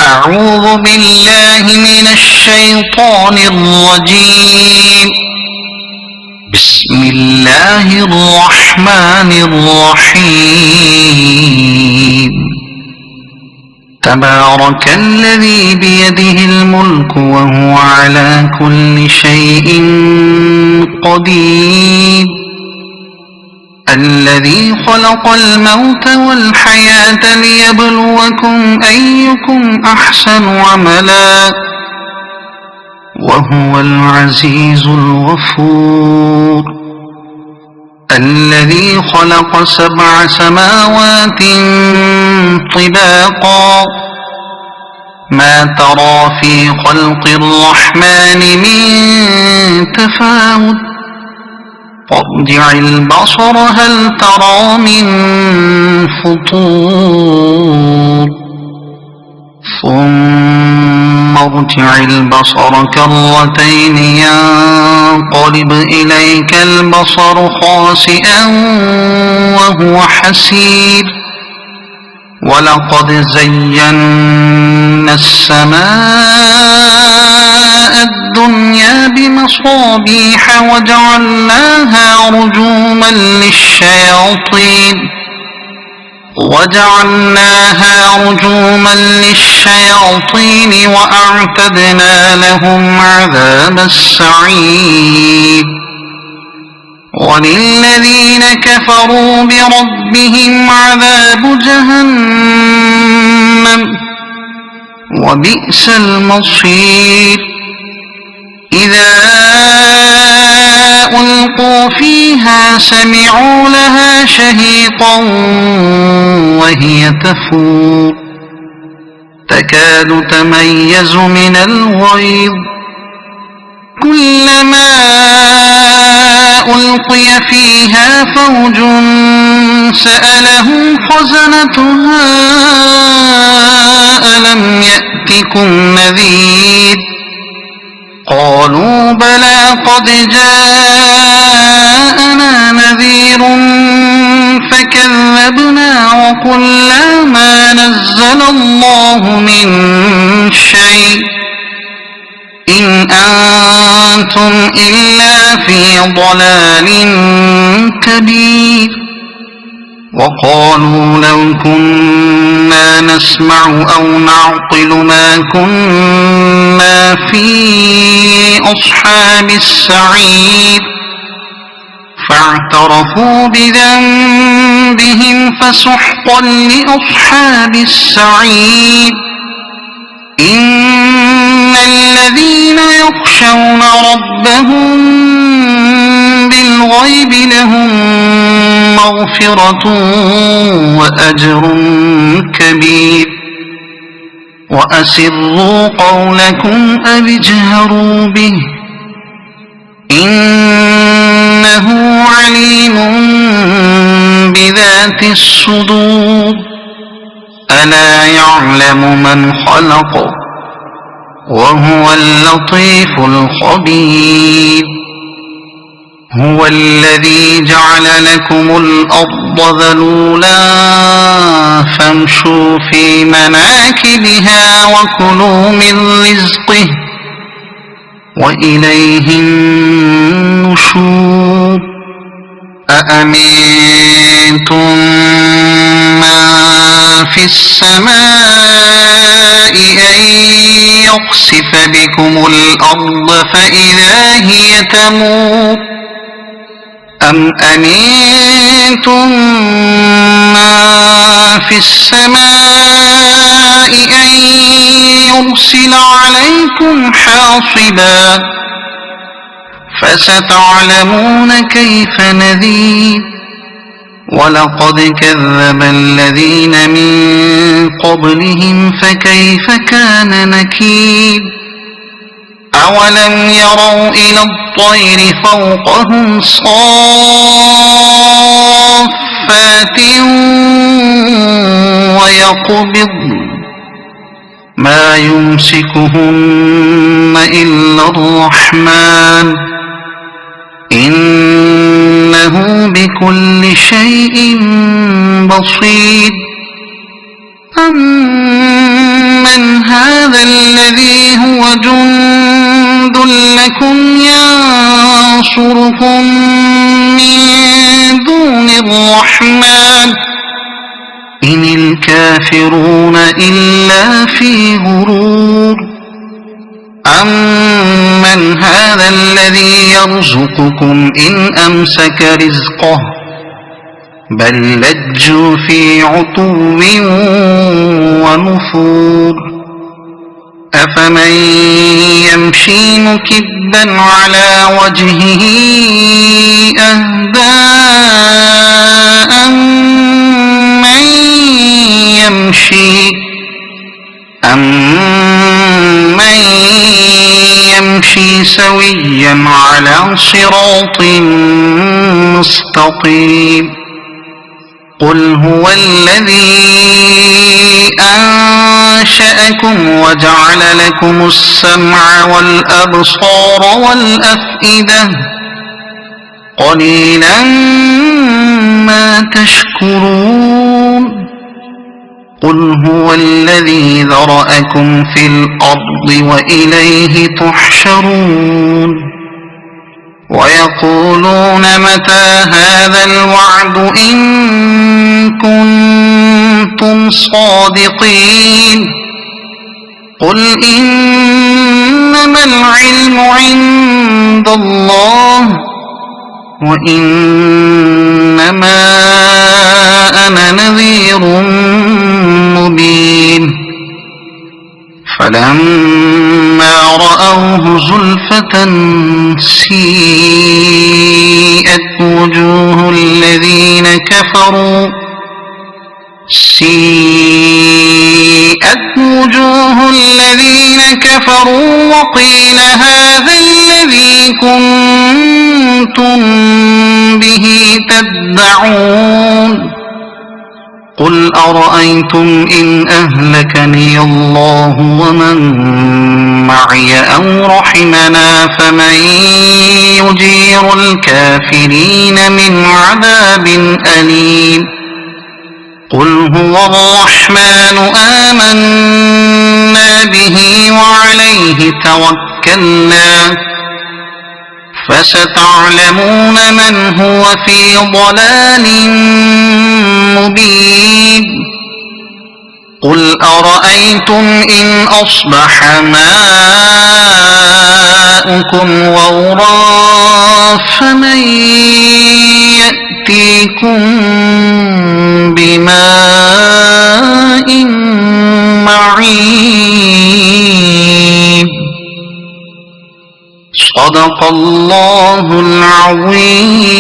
أعوذ بالله من الشيطان الرجيم. بسم الله الرحمن الرحيم. تبارك الذي بيده الملك وهو على كل شيء قدير. الذي خلق الموت والحياة ليبلوكم أيكم أحسن عملا وهو العزيز الغفور. الذي خلق 7 سماوات طباقا ما ترى في خلق الرحمن من تفاوت فارجع البصر هل ترى من فطور ثم ارجع البصر كرتين ينقلب إليك البصر خاسئا وهو حسير. ولقد زينا السماء الدنيا بمصابيح وجعلناها رجوما للشياطين وأعتدنا لهم عذاب السعير. وللذين كفروا بربهم عذاب جهنم وبئس المصير. إذا ألقوا فيها سمعوا لها شهيقا وهي تفور تكاد تميز من الغيظ. كلما ألقي فيها فوج سألهم خزنتها ألم يأتكم نذير. قالوا بلى قد جاءنا نذير فكذبنا وقلنا ما نزل الله من شيء إن أنتم إلا في ضلال كبير. وقالوا لو كنا نسمع أو نعقل ما كنا في أصحاب السعير. فاعترفوا بذنبهم فسحقا لأصحاب السعير. إن الذين يخشون ربهم بالغيب لهم مغفرة وأجر كبير. وأسروا قولكم أو اجهروا به إنه عليم بذات الصدور. ألا يعلم من خلق وهو اللطيف الخبير. هو الذي جعل لكم الأرض ذلولا فامشوا في مناكبها وكلوا من رزقه وإليه النشور. أأمنتم من في السماء أن يخسف بكم الأرض فإذا هي تمور أم أمنتم من في السماء أن يرسل عليكم حاصبا فستعلمون كيف نذير. ولقد كذب الذين من قبلهم فكيف كان نكير. أولم يروا إلى الطير فوقهم صافات ويقبضن ما يمسكهن إلا الرحمن إنه بكل شيء بصير. أمن هذا الذي هو جند لكم ينصركم من دون الرحمن إن الكافرون إلا في غرور أمن هذا الذي يرزقكم إن أمسك رزقه بل لجوا في عتو ونفور أفمن يمشي مكبا على وجهه أهدى أمن يمشي سويا على صراط مستقيم قل هو الذي أنشأكم وجعل لكم السمع والأبصار والأفئدة قليلا ما تشكرون قل هو الذي ذرأكم في الأرض وإليه تحشرون ويقولون متى هذا الوعد إن كنتم صادقين قل إنما العلم عند الله وإنما أنا نذير مبين فلما رأوه زلفة سيئت وجوه الذين كفروا وقيل هذا الذي كنتم به تدعون قل أرأيتم إن أهلكني الله ومن معي أو رحمنا فمن يجير الكافرين من عذاب أليم قل هو الرحمن آمنا به وعليه توكلنا فستعلمون من هو في ضلال مبين قل أرأيتم إن أصبح ماؤكم غورا فمن يأتيكم بماء معين صدق الله العظيم.